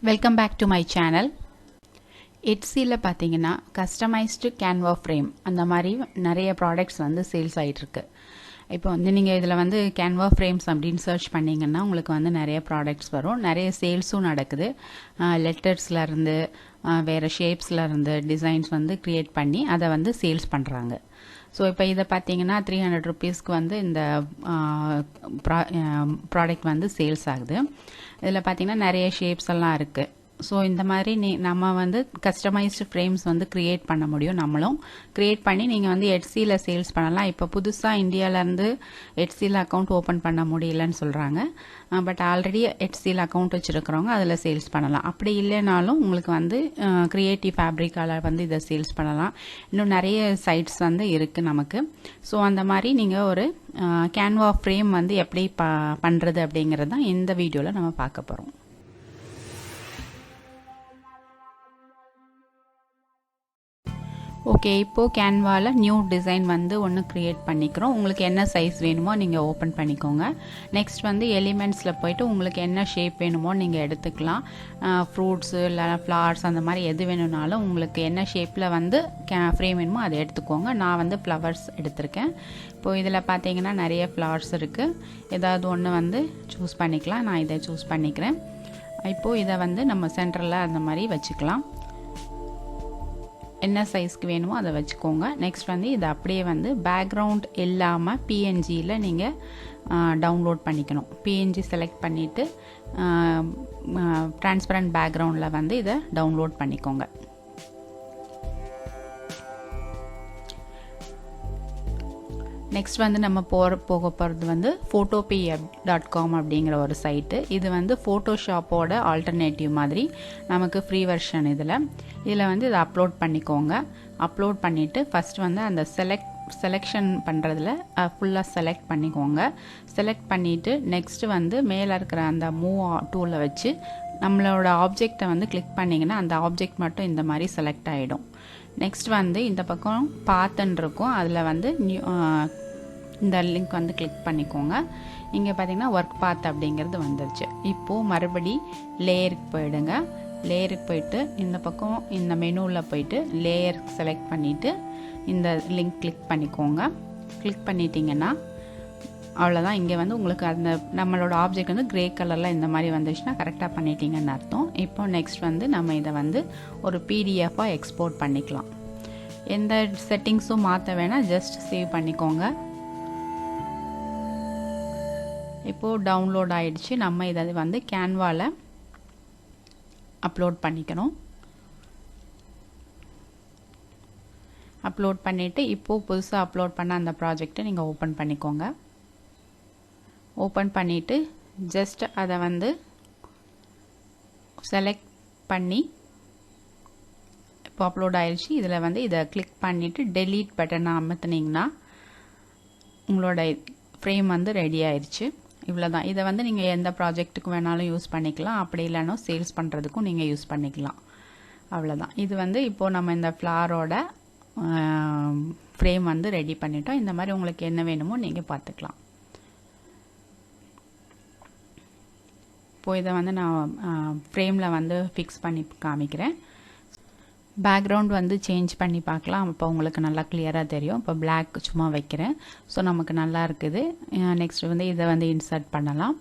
Welcome back to my channel. எட்ஸியில் பார்த்தீங்கன்னா customised Canva frame அந்த மாதிரி நிறைய ப்ராடக்ட்ஸ் வந்து சேல்ஸ் ஆகிட்டுருக்கு. இப்போ வந்து நீங்கள் இதில் வந்து கேன்வா ஃப்ரேம்ஸ் அப்படின்னு சர்ச் பண்ணிங்கன்னா உங்களுக்கு வந்து நிறைய ப்ராடக்ட்ஸ் வரும். நிறைய சேல்ஸும் நடக்குது. லெட்டர்ஸ்லேருந்து வேறு ஷேப்ஸ்லேருந்து டிசைன்ஸ் வந்து க்ரியேட் பண்ணி அதை வந்து சேல்ஸ் பண்ணுறாங்க. ஸோ இப்போ இதை பார்த்தீங்கன்னா 300 ருபீஸ்க்கு வந்து இந்த ப்ராடக்ட் வந்து சேல்ஸ் ஆகுது. இதில் பார்த்தீங்கன்னா நிறைய ஷேப்ஸ் எல்லாம் இருக்குது. ஸோ இந்த மாதிரி நம்ம வந்து கஸ்டமைஸ்டு ஃப்ரேம்ஸ் வந்து க்ரியேட் பண்ண முடியும். நம்மளும் க்ரியேட் பண்ணி நீங்கள் வந்து எட்ஸியில் சேல்ஸ் பண்ணலாம். இப்போ புதுசாக இந்தியாவிலேருந்து எட்ஸியில் அக்கௌண்ட் ஓப்பன் பண்ண முடியலன்னு சொல்கிறாங்க. பட் ஆல்ரெடி எட்ஸியில் அக்கௌண்ட் வச்சுருக்கிறவங்க அதில் சேல்ஸ் பண்ணலாம். அப்படி இல்லைனாலும் உங்களுக்கு வந்து க்ரியேட்டிவ் ஃபேப்ரிக்கால் வந்து இதை சேல்ஸ் பண்ணலாம். இன்னும் நிறைய சைட்ஸ் வந்து இருக்குது நமக்கு. ஸோ அந்த மாதிரி நீங்கள் ஒரு கேன்வா ஃப்ரேம் வந்து எப்படி பண்ணுறது அப்படிங்கிறது தான் இந்த வீடியோவில் நம்ம பார்க்க போகிறோம். ஓகே, இப்போது கேன்வாவில் நியூ டிசைன் வந்து ஒன்று க்ரியேட் பண்ணிக்கிறோம். உங்களுக்கு என்ன சைஸ் வேணுமோ நீங்கள் ஓப்பன் பண்ணிக்கோங்க. நெக்ஸ்ட் வந்து எலிமெண்ட்ஸில் போய்ட்டு உங்களுக்கு என்ன ஷேப் வேணுமோ நீங்கள் எடுத்துக்கலாம். ஃப்ரூட்ஸு இல்லை ஃப்ளவர்ஸ் அந்த மாதிரி எது வேணும்னாலும் உங்களுக்கு என்ன ஷேப்பில் வந்து ஃப்ரேம் வேணுமோ அதை எடுத்துக்கோங்க. நான் வந்து ஃப்ளவர்ஸ் எடுத்திருக்கேன். இப்போது இதில் பார்த்தீங்கன்னா நிறைய ஃப்ளவர்ஸ் இருக்குது. ஏதாவது ஒன்று வந்து சூஸ் பண்ணிக்கலாம். நான் இதை சூஸ் பண்ணிக்கிறேன். இப்போது இதை வந்து நம்ம சென்டரில் அந்த மாதிரி வச்சுக்கலாம். என்ன சைஸ்க்கு வேணுமோ அதை வச்சுக்கோங்க. நெக்ஸ்ட் வந்து இதை அப்படியே வந்து பேக்ரவுண்ட் இல்லாமல் பிஎன்ஜியில் நீங்கள் டவுன்லோட் பண்ணிக்கணும். பிஎன்ஜி செலக்ட் பண்ணிவிட்டு டிரான்ஸ்பரண்ட் பேக்ரவுண்டில் வந்து இதை டவுன்லோட் பண்ணிக்கோங்க. நெக்ஸ்ட் வந்து நம்ம போக போகிறது வந்து photopea.com அப்படிங்கிற ஒரு சைட்டு. இது வந்து ஃபோட்டோஷாப்போட ஆல்டர்னேட்டிவ் மாதிரி நமக்கு ஃப்ரீ வெர்ஷன். இதில் வந்து இதை அப்லோட் பண்ணிக்கோங்க. அப்லோட் பண்ணிவிட்டு ஃபஸ்ட் வந்து அந்த செலெக்ஷன் பண்ணுறதுல ஃபுல்லாக செலக்ட் பண்ணிக்கோங்க. செலக்ட் பண்ணிவிட்டு நெக்ஸ்ட்டு வந்து மேலே இருக்கிற அந்த மூவ் டூலை வச்சு நம்மளோட ஆப்ஜெக்டை வந்து கிளிக் பண்ணிங்கன்னா அந்த ஆப்ஜெக்ட் மட்டும் இந்த மாதிரி செலக்ட் ஆகிடும். நெக்ஸ்ட் வந்து இந்த பக்கம் பாத்துன்னு இருக்கும். அதில் வந்து இந்த லிங்க் வந்து கிளிக் பண்ணிக்கோங்க. இங்கே பார்த்தீங்கன்னா ஒர்க் பாத் அப்படிங்கிறது வந்துருச்சு. இப்போது மறுபடி லேயருக்கு போயிடுங்க. லேயருக்கு போயிட்டு இந்த பக்கம் இந்த மெனுவில் போயிட்டு லேயர் செலக்ட் பண்ணிவிட்டு இந்த லிங்க் கிளிக் பண்ணிக்கோங்க. கிளிக் பண்ணிட்டீங்கன்னா அவ்வளோதான். இங்கே வந்து உங்களுக்கு அந்த நம்மளோட ஆப்ஜெக்ட் வந்து கிரே கலரில் இந்த மாதிரி வந்துச்சுன்னா கரெக்டாக பண்ணிட்டீங்கன்னு அர்த்தம். இப்போ நெக்ஸ்ட் வந்து நம்ம இதை வந்து ஒரு பிடிஎஃபாக எக்ஸ்போர்ட் பண்ணிக்கலாம். எந்த செட்டிங்ஸும் மாற்ற வேணாம், ஜஸ்ட் சேவ் பண்ணிக்கோங்க. இப்போது டவுன்லோட் ஆகிடுச்சு. நம்ம இதை வந்து கேன்வாவில் அப்லோட் பண்ணிக்கணும். அப்லோட் பண்ணிவிட்டு இப்போது புதுசாக அப்லோட் பண்ண அந்த ப்ராஜெக்டை நீங்கள் ஓப்பன் பண்ணிக்கோங்க. ஓப்பன் பண்ணிவிட்டு ஜஸ்ட் அதை வந்து செலக்ட் பண்ணி இப்போ அப்லோட் ஆயிடுச்சு. இதில் வந்து இதை கிளிக் பண்ணிவிட்டு டெலீட் பட்டனை அமுத்துனீங்கன்னா உங்களோட ஃப்ரேம் வந்து ரெடி ஆயிடுச்சு. இவ்வளோதான். இதை வந்து நீங்கள் எந்த ப்ராஜெக்ட்டுக்கு வேணாலும் யூஸ் பண்ணிக்கலாம். அப்படி இல்லைன்னா சேல்ஸ் பண்ணுறதுக்கும் நீங்கள் யூஸ் பண்ணிக்கலாம். அவ்வளோதான். இது வந்து இப்போது நம்ம இந்த ஃப்ளாரோட ஃப்ரேம் வந்து ரெடி பண்ணிட்டோம். இந்த மாதிரி உங்களுக்கு என்ன வேணுமோ நீங்கள் பார்த்துக்கலாம். இப்போது இதை வந்து நான் ஃப்ரேமில் வந்து ஃபிக்ஸ் பண்ணி காமிக்கிறேன். பேக்ரவுண்ட் வந்து சேஞ்ச் பண்ணி பார்க்கலாம். அப்போ உங்களுக்கு நல்லா கிளியராக தெரியும். இப்போ பிளாக் சும்மா வைக்கிறேன். ஸோ நமக்கு நல்லா இருக்குது. நெக்ஸ்ட் வந்து இதை வந்து இன்சர்ட் பண்ணலாம்.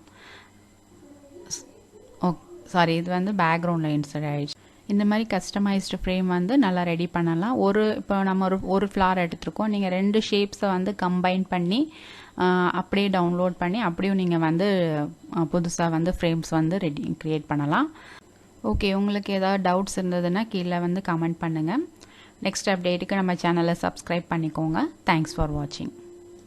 சாரி, இது வந்து பேக்ரவுண்டில் இன்சர்ட் ஆகிடுச்சு. இந்த மாதிரி கஸ்டமைஸ்டு ஃப்ரேம் வந்து நல்லா ரெடி பண்ணலாம். இப்போ நம்ம ஒரு ஃப்ளார் எடுத்துருக்கோம். நீங்கள் 2 ஷேப்ஸை வந்து கம்பைன் பண்ணி அப்படியே டவுன்லோட் பண்ணி அப்படியும் நீங்கள் வந்து புதுசாக வந்து ஃப்ரேம்ஸ் வந்து க்ரியேட் பண்ணலாம். ஓகே, உங்களுக்கு ஏதாவது டவுட்ஸ் இருந்ததுன்னா கீழே வந்து கமெண்ட் பண்ணுங்கள். நெக்ஸ்ட் அப்டேட்டுக்கு நம்ம சேனலை சப்ஸ்கிரைப் பண்ணிக்கோங்க. தேங்க்ஸ் ஃபார் வாட்சிங்.